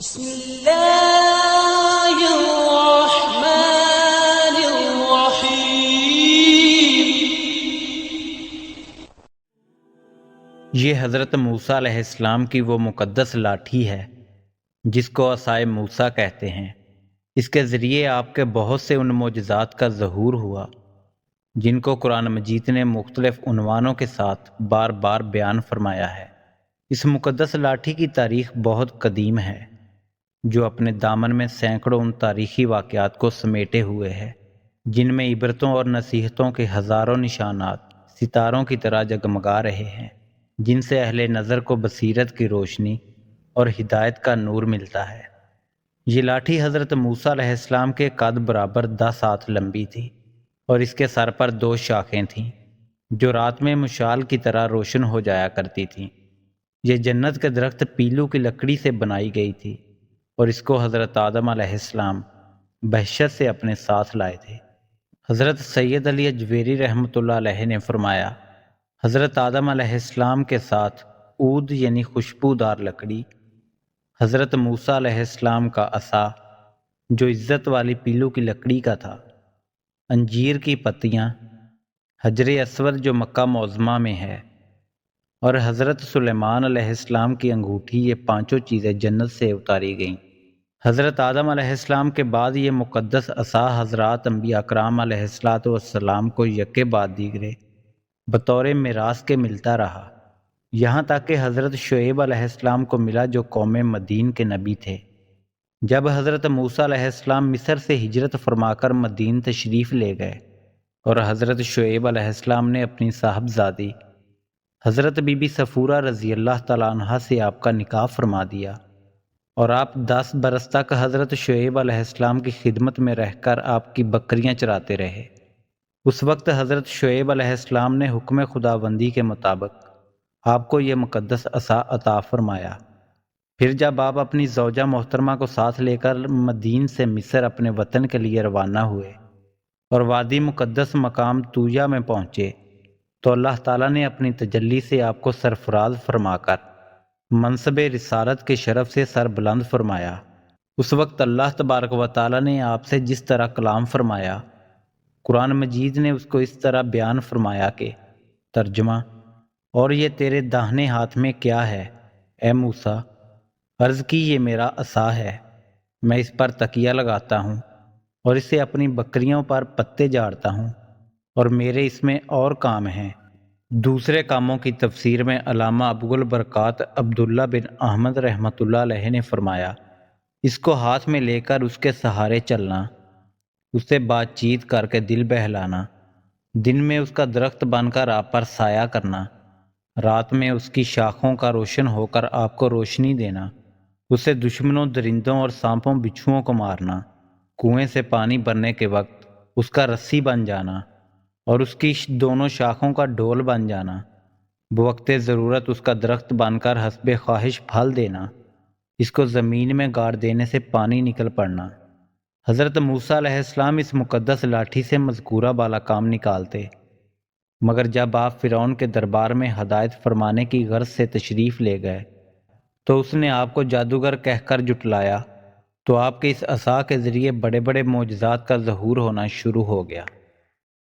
بسم اللہ الرحمن الرحیم۔ یہ حضرت موسیٰ علیہ السلام کی وہ مقدس لاٹھی ہے جس کو عصائے موسیٰ کہتے ہیں۔ اس کے ذریعے آپ کے بہت سے ان معجزات کا ظہور ہوا جن کو قرآن مجید نے مختلف عنوانوں کے ساتھ بار بار بیان فرمایا ہے۔ اس مقدس لاٹھی کی تاریخ بہت قدیم ہے جو اپنے دامن میں سینکڑوں ان تاریخی واقعات کو سمیٹے ہوئے ہے جن میں عبرتوں اور نصیحتوں کے ہزاروں نشانات ستاروں کی طرح جگمگا رہے ہیں، جن سے اہل نظر کو بصیرت کی روشنی اور ہدایت کا نور ملتا ہے۔ یہ لاٹھی حضرت موسیٰ علیہ السلام کے قد برابر 10 ہاتھ لمبی تھی اور اس کے سر پر 2 شاخیں تھیں جو رات میں مشال کی طرح روشن ہو جایا کرتی تھیں۔ یہ جنت کے درخت پیلو کی لکڑی سے بنائی گئی تھی اور اس کو حضرت آدم علیہ السلام بہشت سے اپنے ساتھ لائے تھے۔ حضرت سید علی اجویری رحمۃ اللہ علیہ نے فرمایا، حضرت آدم علیہ السلام کے ساتھ عود یعنی خوشبودار لکڑی، حضرت موسیٰ علیہ السلام کا عصا جو عزت والی پیلو کی لکڑی کا تھا، انجیر کی پتیاں، حجر اسود جو مکہ معظمہ میں ہے، اور حضرت سلیمان علیہ السلام کی انگوٹھی، یہ 5 چیزیں جنت سے اتاری گئیں۔ حضرت آدم علیہ السلام کے بعد یہ مقدس عصا حضرات انبیاء اکرام علیہ السلام کو یکے بعد دیگرے بطور میراث کے ملتا رہا، یہاں تک کہ حضرت شعیب علیہ السلام کو ملا جو قوم مدین کے نبی تھے۔ جب حضرت موسیٰ علیہ السلام مصر سے ہجرت فرما کر مدین تشریف لے گئے اور حضرت شعیب علیہ السلام نے اپنی صاحبزادی حضرت بی بی صفورہ رضی اللہ تعالیٰ عنہا سے آپ کا نکاح فرما دیا اور آپ 10 برس تک حضرت شعیب علیہ السلام کی خدمت میں رہ کر آپ کی بکریاں چراتے رہے۔ اس وقت حضرت شعیب علیہ السلام نے حکم خداوندی کے مطابق آپ کو یہ مقدس عصا عطا فرمایا۔ پھر جب آپ اپنی زوجہ محترمہ کو ساتھ لے کر مدین سے مصر اپنے وطن کے لیے روانہ ہوئے اور وادی مقدس مقام طویہ میں پہنچے تو اللہ تعالیٰ نے اپنی تجلی سے آپ کو سرفراز فرما کر منصب رسالت کے شرف سے سر بلند فرمایا۔ اس وقت اللہ تبارک و تعالیٰ نے آپ سے جس طرح کلام فرمایا، قرآن مجید نے اس کو اس طرح بیان فرمایا کہ ترجمہ: اور یہ تیرے داہنے ہاتھ میں کیا ہے اے موسیٰ؟ عرض کی، یہ میرا عصا ہے، میں اس پر تکیہ لگاتا ہوں اور اسے اپنی بکریوں پر پتے جھاڑتا ہوں اور میرے اس میں اور کام ہیں۔ دوسرے کاموں کی تفسیر میں علامہ ابو البرکات عبداللہ بن احمد رحمۃ اللہ علیہ نے فرمایا، اس کو ہاتھ میں لے کر اس کے سہارے چلنا، اس سے بات چیت کر کے دل بہلانا، دن میں اس کا درخت بن کر آپ پر سایہ کرنا، رات میں اس کی شاخوں کا روشن ہو کر آپ کو روشنی دینا، اسے دشمنوں، درندوں اور سانپوں بچھوؤں کو مارنا، کنویں سے پانی بھرنے کے وقت اس کا رسی بن جانا اور اس کی دونوں شاخوں کا ڈول بن جانا، بوقت ضرورت اس کا درخت بن کر حسب خواہش پھل دینا، اس کو زمین میں گاڑ دینے سے پانی نکل پڑنا۔ حضرت موسیٰ علیہ السلام اس مقدس لاٹھی سے مذکورہ بالا کام نکالتے، مگر جب آپ فرعون کے دربار میں ہدایت فرمانے کی غرض سے تشریف لے گئے تو اس نے آپ کو جادوگر کہہ کر جٹلایا، تو آپ کے اس عصا کے ذریعے بڑے بڑے معجزات کا ظہور ہونا شروع ہو گیا۔